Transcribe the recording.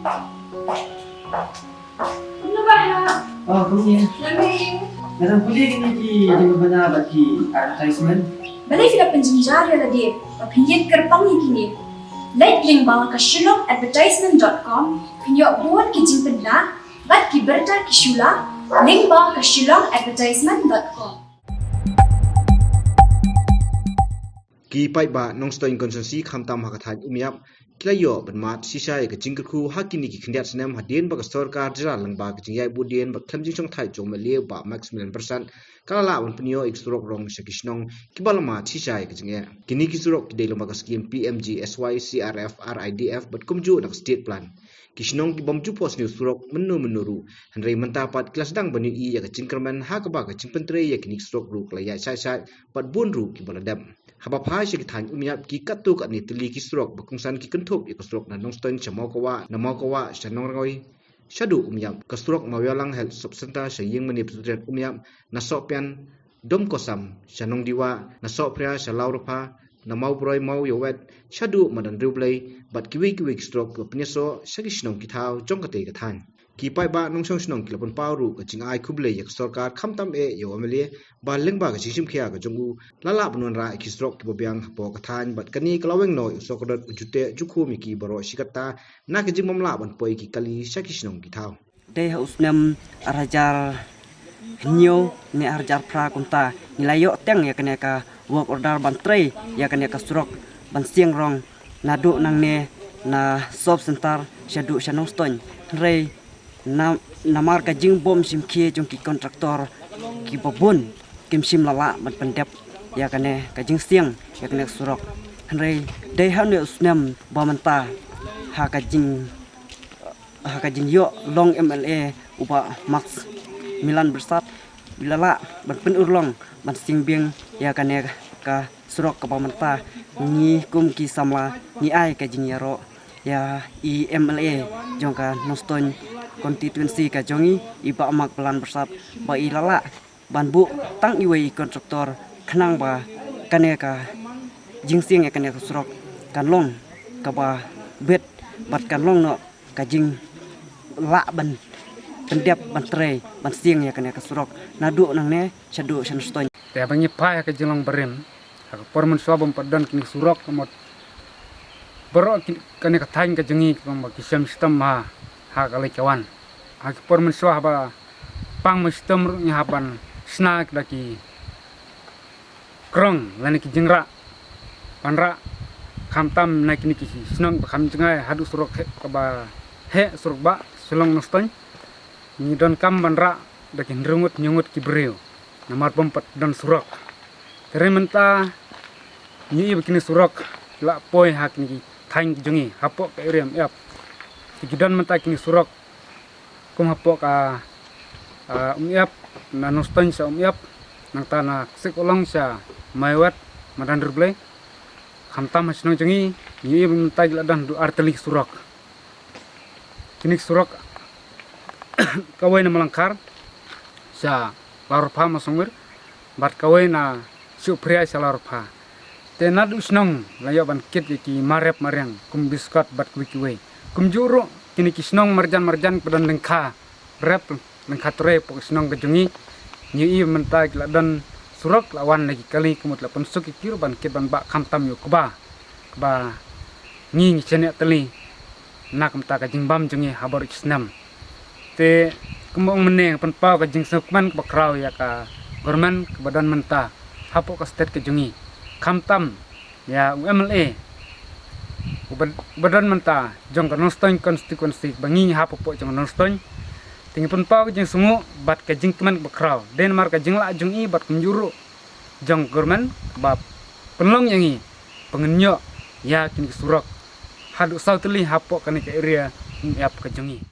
Ano ba ha? Oh, kuya. Lamig. Narang kuya kiniki di ba na bagi advertisement? Balay sila penjara na di. Papinyan kerpang kini. Like link bang kasyulong advertisement.com. Pinyo buwan kijing pedla. Bat kiberta kishula. Link bang kasyulong advertisement.com. Ki pai ba nong sto inconsistency khamtam hakathan umyap kilayo benmat sisai ke jingkru hakini ki khndiat snam hadien ba sarkar jira langba ke jingyai budien ba khamjing chong thai chong mele ba maximum percent kala on pnio extrok rong shakishnong kibalama sisai ke jingya kini ki surok ki deloma ka scheme PMG SYCRF RIDF but kumju nak state plan kishnong ki bomju pos new surok menuru hanrei mentapat kelas dang bani i ya ke jingkerman ha ka ba ke jingpentre ya kini surok ru klaya sai pat bun ru ki baladam haba phai shi than umyap ki katu ka ni tili ki strok bakungsan ki kenthop ik strok na nongston chamakawa namakawa shanongroi shadu umyap ka strok mawyalang health subcenter saying mani putret umyap nasopian dom kosam shanong diwa nasopria shalaurpa namau broi mau yowet shadu madan rublei bat kiwi strok ka pneso shagishnong ki thau jongkate ka than ki pai ba nong song snong kilapon pauru ka jingai khuble yak sarkar khamtam e yo amele ba lengba ka jingsim khia ka jongu lala bunun ra ki strok ki bobyang po ka than bat kani kalaweng no sokodot ujute jukhu mi ki baro sikata na ka jingmam la ban poi ki kali shakishnong ki thau de usnam arajar nyo ne arjar pra kunta nilayo teng ya kene ka work order ban tre ya kene ka strok ban siang rong nadu nang ne na sob center shadu shanong ston rei na marka jing bom sim kie jong ki kontraktor ki bobun kim sim lala ban pendep ya kane ka jing siang ya kane surok rei dei hanu usnam bomanta ha ka jing yo long MLA uba max Milan bersat bilala ban pen urlong ban sing bing ya kane ka surok ka bomanta ni kum ki samla ni ai ka jing yaro ya i MLA jong ka noston konstituensi ka jongi iba amak pelan bersat ba ilala banbu tang iwe kontraktor khnang ba kane ka jingsing ya kane ka surok kanlong ka ba bet bat kanlong no ka jing la ban pendep ban tre ban sing ya kane ka surok nadu nang ne chadu shanstoy te bangi pa ka jilong berem ka pormun swabam padan kini surok kamot boro kane ka thain ka jongi ka kisam sistem ma ha kali kawan ha pormun swah ba pang sistem nya hapan snack lagi krong lani ki jingra panra khamtam na kini ki snong kham jingai hadu surok ka ba he surok ba sulong noston ni don kam banra daki nrungut nyungut ki breu namar pompat don surok terementa ni begini surok la poi hak ni thain jongi hapok ka iriam yap kidan menta kini surok kum hapok ka umyap na noston sa umyap nang tanah sekolong sa maiwat madan ruble khamtam hasnong jongi ni menta giladan du arteli surok kini surok kawai na malangkar sa larpa masungir bat kawai na supria sa larpa te nadu snong layo ban kit ki marep mariang kum biskot bat kuikiwe kum juro kini ki snong marjan padan lengka rep lengka tre pok snong kejungi ni mentak ladan surok lawan lagi kali kumut lapon suk ki ban kit ban ba khamtam yo kuba ngi chene teli nak mta ka jingbam jungi habor isnam te kumong meneng pan pau ka jing sukman ka bakraw ya ka gorman ka badan menta hapo ka state ka jungi khamtam ya MLA badan menta jong ka noston constituency bangi hapo po jong noston tingi pan pau ka jing sungu bat ka jing keman bakraw den mar ka jing la jungi bat kunjuru jong gorman ba penlong yangi pengenyo ya kini surok hadu sauteli hapo ka ni ka area yap ka jungi